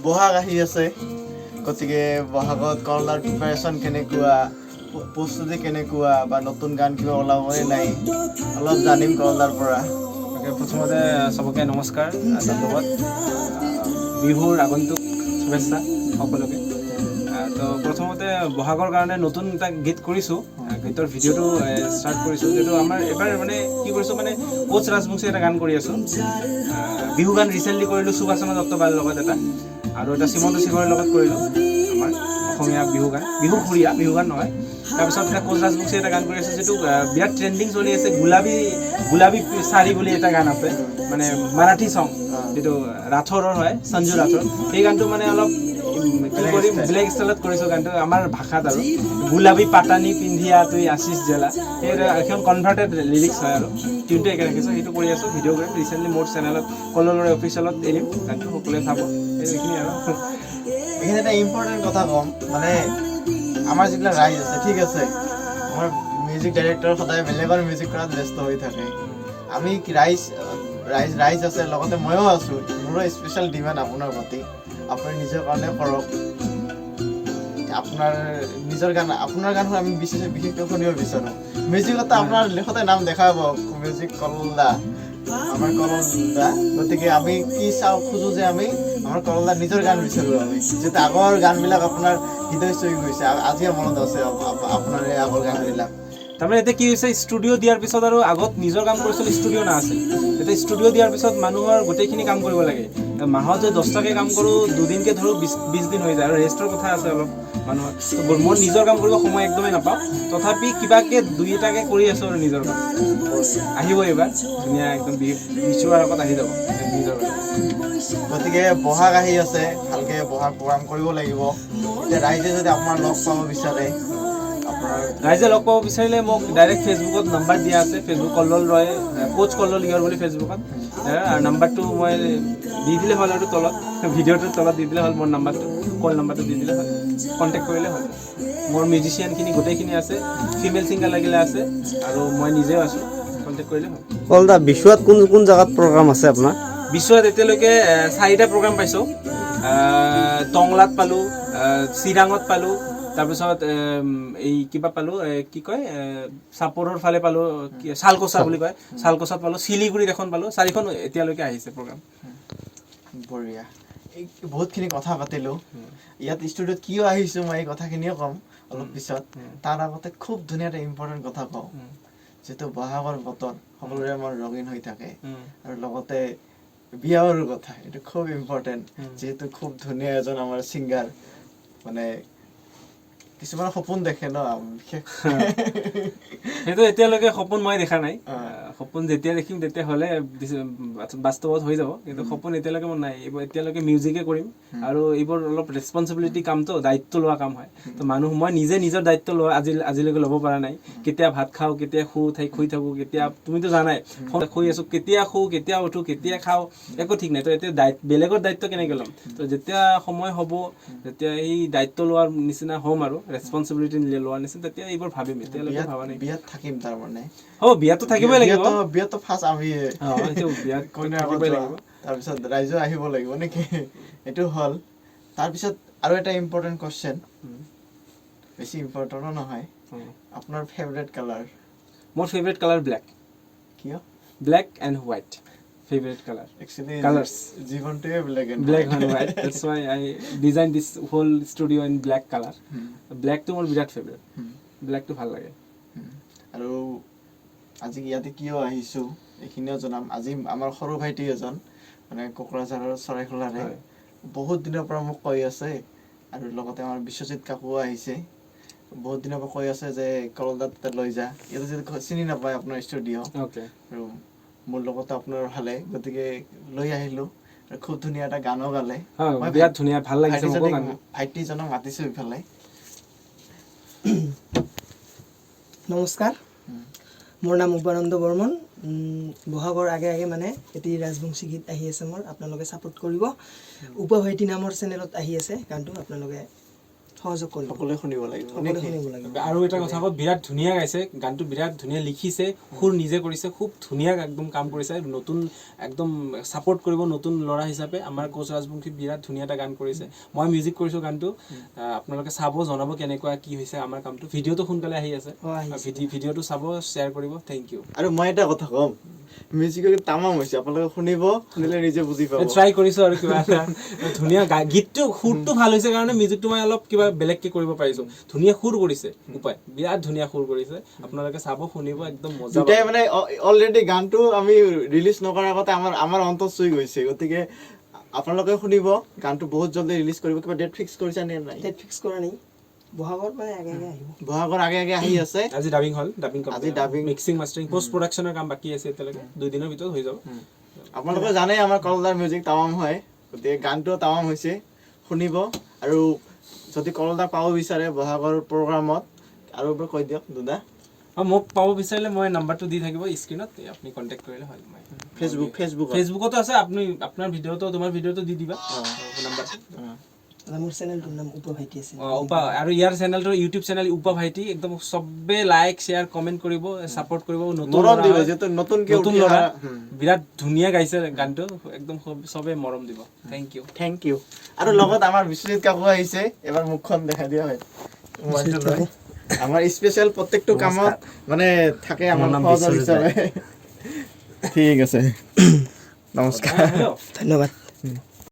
বহাগ আহি আছে গতিকে বহাগত কলাৰ প্ৰিপাৰেশ্যন কেনেকুৱা প্ৰস্তুতি কেনেকুৱা বা নতুন গান কিবা ওলাবনে নাই অলপ জানিম কলাৰ পৰা প্ৰথমতে সবকে নমস্কাৰ ধন্যবাদ বিহুৰ আগন্তুক শুভেচ্ছা সকলোকে তো প্ৰথমতে বহাগৰ কাৰণে নতুন এটা গীত কৰিছোঁ গীতৰ ভিডিঅ'টো ষ্টাৰ্ট কৰিছোঁ যিহেতু আমাৰ এবাৰ মানে কি কৰিছোঁ মানে কোচ ৰাজবংশী এটা গান কৰি আছোঁ বিহু গান ৰিচেণ্টলি কৰিলোঁ সুভাষচন্দ্ৰ দত্তবাৰ লগত এটা আৰু এটা শ্ৰীমন্ত শিৱৰ লগত কৰিলোঁ আমাৰ অসমীয়া বিহু গান বিহুসুৰীয়া বিহু গান নহয় তাৰপিছত এটা কোচ ৰাজবংশী এটা গান কৰি আছে যিটো বিৰাট ট্ৰেণ্ডিং চলি আছে গোলাবী চাৰি বুলি এটা গান আছে মানে মাৰাঠী চং যিটো ৰাথোৰৰ হয় সঞ্জু ৰাথোৰ সেই গানটো মানে অলপ ব্লেক ষ্টাইলত কৰিছোঁ গানটো আমাৰ ভাষাত আৰু গোলাবী পাতানি পিন্ধিয়া তুই আশিস জেলা সেই এখন কনভাৰ্টেড লিৰিক্স হয় আৰু টিউনটো একে ৰাখিছোঁ সেইটো কৰি আছোঁ ভিডিঅ' কৰিম ৰিচেণ্টলি মোৰ চেনেলত কললৰে অফিচিয়েলত এৰিম গানটো সকলোৱে চাব সেইখিনি আৰু এইখিনি এটা ইম্পৰ্টেণ্ট কথা ক'ম মানে আমাৰ যিবিলাক ৰাইজ আছে ঠিক আছে আমাৰ মিউজিক ডাইৰেক্টৰ সদায় বেলেগৰ মিউজিক কৰাত ব্যস্ত হৈ থাকে আমি ৰাইজ আছে লগতে ময়ো আছোঁ মোৰো স্পেচিয়েল ডিমাণ্ড আপোনাৰ প্ৰতি আপুনি নিজৰ কাৰণে কৰক আপোনাৰ গান আমি বিশেষকৈ শুনিব বিচাৰোঁ মিউজিকত আপোনাৰ লেখতে নাম দেখা পাব মিউজিক কলদা আমাৰ কলদা গতিকে আমি কি খোজোঁ যে আমি আমাৰ কলদাৰ নিজৰ গান বিচাৰোঁ আমি যিহেতু আগৰ গানবিলাক আপোনাৰ হৃদয় চুই গৈছে আজিও মনত আছে আপোনাৰ এই আগৰ গানবিলাক তাৰমানে এতিয়া কি হৈছে ষ্টুডিঅ' দিয়াৰ পিছত আৰু আগত নিজৰ কাম কৰিছিলোঁ ষ্টুডিঅ' নাছিল এতিয়া ষ্টুডিঅ' দিয়াৰ পিছত মানুহৰ গোটেইখিনি কাম কৰিব লাগে মাহত যে 10টাকৈ কাম কৰোঁ দুদিনকৈ ধৰোঁ 20 দিন হৈ যায় আৰু ৰেষ্টৰ কথা আছে অলপ মানুহৰ মই নিজৰ কাম কৰিব সময় একদমেই নাপাওঁ তথাপি কিবাকৈ 2-এটাকৈ কৰি আছোঁ আৰু নিজৰ কাম আহিব এইবাৰ ধুনীয়া একদম বিচুৱাৰ আগত আহি যাব নিজৰ গতিকে বহাগ আহি আছে ভালকৈ বহাগ প্ৰগ্ৰাম কৰিব লাগিব এতিয়া ৰাইজে যদি আপোনাৰ লগ পাব বিচাৰে ৰাইজে লগ পাব বিচাৰিলে মোক ডাইৰেক্ট ফেচবুকত নাম্বাৰ দিয়া আছে ফেচবুক কল্লোল ৰয় কোচ কল্লোল ইয়ৰ বুলি ফেচবুকত আৰু নাম্বাৰটো মই দি দিলে হ'ল আৰু তলত ভিডিঅ'টোৰ তলত দি দিলে হ'ল মোৰ নাম্বাৰটো কল নাম্বাৰটো দি দিলে হ'ল কণ্টেক্ট কৰিলে হ'ল মোৰ মিউজিচিয়ানখিনি গোটেইখিনি আছে ফিমেল ছিংগাৰ লাগিলে আছে আৰু মই নিজেও আছোঁ কণ্টেক্ট কৰিলে হ'ল কলদা বিশ্বত কোন জেগাত প্ৰগ্ৰাম আছে আপোনাৰ বিশ্বত এতিয়ালৈকে 4টা প্ৰগ্ৰাম পাইছোঁ টংলাত পালোঁ চিৰাঙত পালোঁ তাৰপিছত এই কিবা পালোঁ কি কয় চাপৰৰ ফালে পালোঁ শালকোচা বুলি কয় শালকোচাত পালোঁ শিলিগুৰিত এখন পালোঁ 4খন এতিয়ালৈকে আহিছে প্ৰগ্ৰাম বঢ়িয়া এই বহুতখিনি কথা পাতিলোঁ ইয়াত ষ্টুডিঅ'ত কিয় আহিছোঁ মই এই কথাখিনিও ক'ম অলপ পিছত তাৰ আগতে খুব ধুনীয়া এটা ইম্পৰ্টেণ্ট কথা কওঁ যিহেতু বহাগৰ বতৰ সকলোৰে আমাৰ ৰঙীন হৈ থাকে আৰু লগতে বিয়াৰ কথা এইটো খুব ইম্পৰ্টেণ্ট যিহেতু খুব ধুনীয়া এজন আমাৰ ছিংগাৰ মানে কিছুমান সপোন দেখে ন সেইটো এতিয়ালৈকে সপোন মই দেখা নাই সপোন যেতিয়া দেখিম তেতিয়া হ'লে বাস্তৱত হৈ যাব কিন্তু সপোন এতিয়ালৈকে মোৰ নাই এতিয়ালৈকে মিউজিকে কৰিম আৰু এইবোৰ অলপ ৰেচপনচিবিলিটি কামটো দায়িত্ব লোৱা কাম হয় তো মই নিজে নিজৰ দায়িত্ব লোৱা আজিলৈকে ল'ব পৰা নাই কেতিয়া ভাত খাওঁ কেতিয়া শুই থাকোঁ কেতিয়া তুমিতো জানাই শুই আছোঁ কেতিয়া শুওঁ কেতিয়া উঠোঁ কেতিয়া খাওঁ একো ঠিক নাই তো এতিয়া বেলেগৰ দায়িত্ব কেনেকৈ ল'ম তো যেতিয়া সময় হ'ব যেতিয়া এই দায়িত্ব লোৱাৰ নিচিনা হ'ম আৰু ৰেচপনচিবিলিটি লোৱাৰ নিচিনা তেতিয়া এইবোৰ ভাবিম এতিয়ালৈকে ভাবা নাই বিয়াত থাকিম তাৰমানে বিয়াতো থাকিবই লাগিব বিয়াতো ফাৰ্ষ্ট আমি তাৰপিছত ৰাইজো আহিব লাগিব নেকি এইটো হ'ল তাৰপিছত আৰু এটা ইম্পৰ্টেণ্ট কুৱেশ্যন বেছি ইম্পৰ্টেণ্টো নহয় আপোনাৰ ফেভৰেট কালাৰ মোৰ ফেভৰেট কালাৰ ব্লেক কিয় black and white favorite color actually colors জীবনটোৱে black and white that's why I designed this whole studio in black color black to মোৰ বিৰাট favorite black to ভাল লাগে আৰু আজি ইয়াতে কিয় আহিছোঁ এইখিনিও জনাম আজি আমাৰ সৰু ভাইটি এজন মানে কোকৰাঝাৰৰ চৰাইখোলাৰে বহুত দিনৰ পৰা মোক কৈ আছে আৰু লগতে আমাৰ বিশ্বজিৎ কাকুও আহিছে বহুত দিনৰ পৰা কৈ আছে যে কলদাত লৈ যা ইয়াতে যদি চিনি নাপায় আপোনাৰ ষ্টুডিঅ' আৰু মোৰ লগতে আপোনাৰ ভালে গতিকে লৈ আহিলোঁ খুব ধুনীয়া এটা গানো গালে বিৰাট ধুনীয়া ভাল লাগিছে ভাইটিজনক মাতিছোঁ ইফালে নমস্কাৰ মোৰ নাম উপানন্দ বৰ্মন বহাগৰ আগে মানে এটি ৰাজবংশী গীত আহি আছে মোৰ আপোনালোকে ছাপোৰ্ট কৰিব উপভাইটি নামৰ চেনেলত আহি আছে গানটো আপোনালোকে সহযোগ কৰিব সকলোৱে শুনিব লাগিব সকলোৱে শুনিব লাগিব আৰু এটা কথা কওঁ, বিৰাট ধুনীয়া গাইছে গানটো, বিৰাট ধুনীয়া লিখিছে, সুৰ নিজে কৰিছে, খুব ধুনীয়া একদম কাম কৰিছে। নতুন একদম ছাপোৰ্ট কৰিব নতুন ল'ৰা হিচাপে আমাৰ কোচ ৰাজবংশী, বিৰাট ধুনীয়া এটা গান কৰিছে। মই মিউজিক কৰিছোঁ গানটো, আপোনালোকে চাব, জনাব কেনেকুৱা কি হৈছে আমাৰ কামটো। ভিডিঅ'টো সোনকালে আহি আছে, ভিডিঅ'টো চাব, শ্বেয়াৰ কৰিব। Thank you. আৰু মই এটা কথা ক'ম, মিউজিকৰ তামাম হৈছে, আপোনালোকে শুনিলে নিজে বুজি পাব। ট্ৰাই কৰিছোঁ আৰু কিবা এটা ধুনীয়া গীতটো, সুৰটো ভাল হৈছে কাৰণে মিউজিকটো মই অলপ কিবা বেলেগকে কৰিব পাৰিছোঁ। ধুনীয়া সুৰ কৰিছে উপায়, বিৰাট ধুনীয়া সুৰ কৰিছে। আপোনালোকে চাব, শুনিব, একদম মজা পাব। দুটাই মানে অলৰেডি গানটো আমি ৰিলিজ নকৰাৰ আগতে আমাৰ অন্তত চুই গৈছে, গতিকে আপোনালোকে শুনিব। গানটো বহুত জলদি ৰিলিজ কৰিব। কিবা ডেট ফিক্স কৰিছা নে নাই? ডেট ফিক্স কৰা নাই, বহাগৰ মানে আগে আগে আহিব। বহাগৰ আগে আগে আহি আছে। আজি ডাবিং হ'ল, ডাবিং আজি ডাবিং, মিক্সিং, মাষ্টাৰিং, পোষ্ট প্ৰডাকশ্যনৰ কাম বাকী আছে এতিয়ালৈকে, 2 দিনৰ ভিতৰত হৈ যাব। আপোনালোকে জানে আমাৰ কৰলদাৰ মিউজিক তামাম হয়, গতিকে গানটোও তামাম হৈছে, শুনিব। আৰু যদি কৰলদাৰ পাব বিচাৰে বহাগৰ প্ৰগ্ৰামত, আৰু এবাৰ কৈ দিয়ক দাদা। মোক পাব বিচাৰিলে মই নাম্বাৰটো দি থাকিব স্ক্ৰীণত, আপুনি কণ্টেক্ট কৰিলে হয়। ফেচবুকতো আছে, আপুনি আপোনাৰ ভিডিঅ'টো, তোমাৰ ভিডিঅ'টো দি দিবা নাম্বাৰটো। মোৰ চেনেলটোৰ নাম উপা ভাইটি আছে। আৰু ইয়াৰ চেনেলটো ইউটিউব চেনেল উপা ভাইটি, একদম চবে লাইক, শ্বেয়াৰ, কমেণ্ট কৰিব, ছাপোৰ্ট কৰিব। নতুন ল'ৰা, বিৰাট ধুনীয়া গাইছে গানটো, একদম চবে মৰম দিব। Thank you. আৰু লগত আমাৰ বিশ্বজিৎ কাকু আহিছে, এবাৰ মুখখন দেখাই দিয়া হয়। আমাৰ স্পেচিয়েল প্ৰত্যেকটো কামত মানে থাকে আমাৰ সহযোগ হিচাপে। ঠিক আছে, নমস্কাৰ, ধন্যবাদ।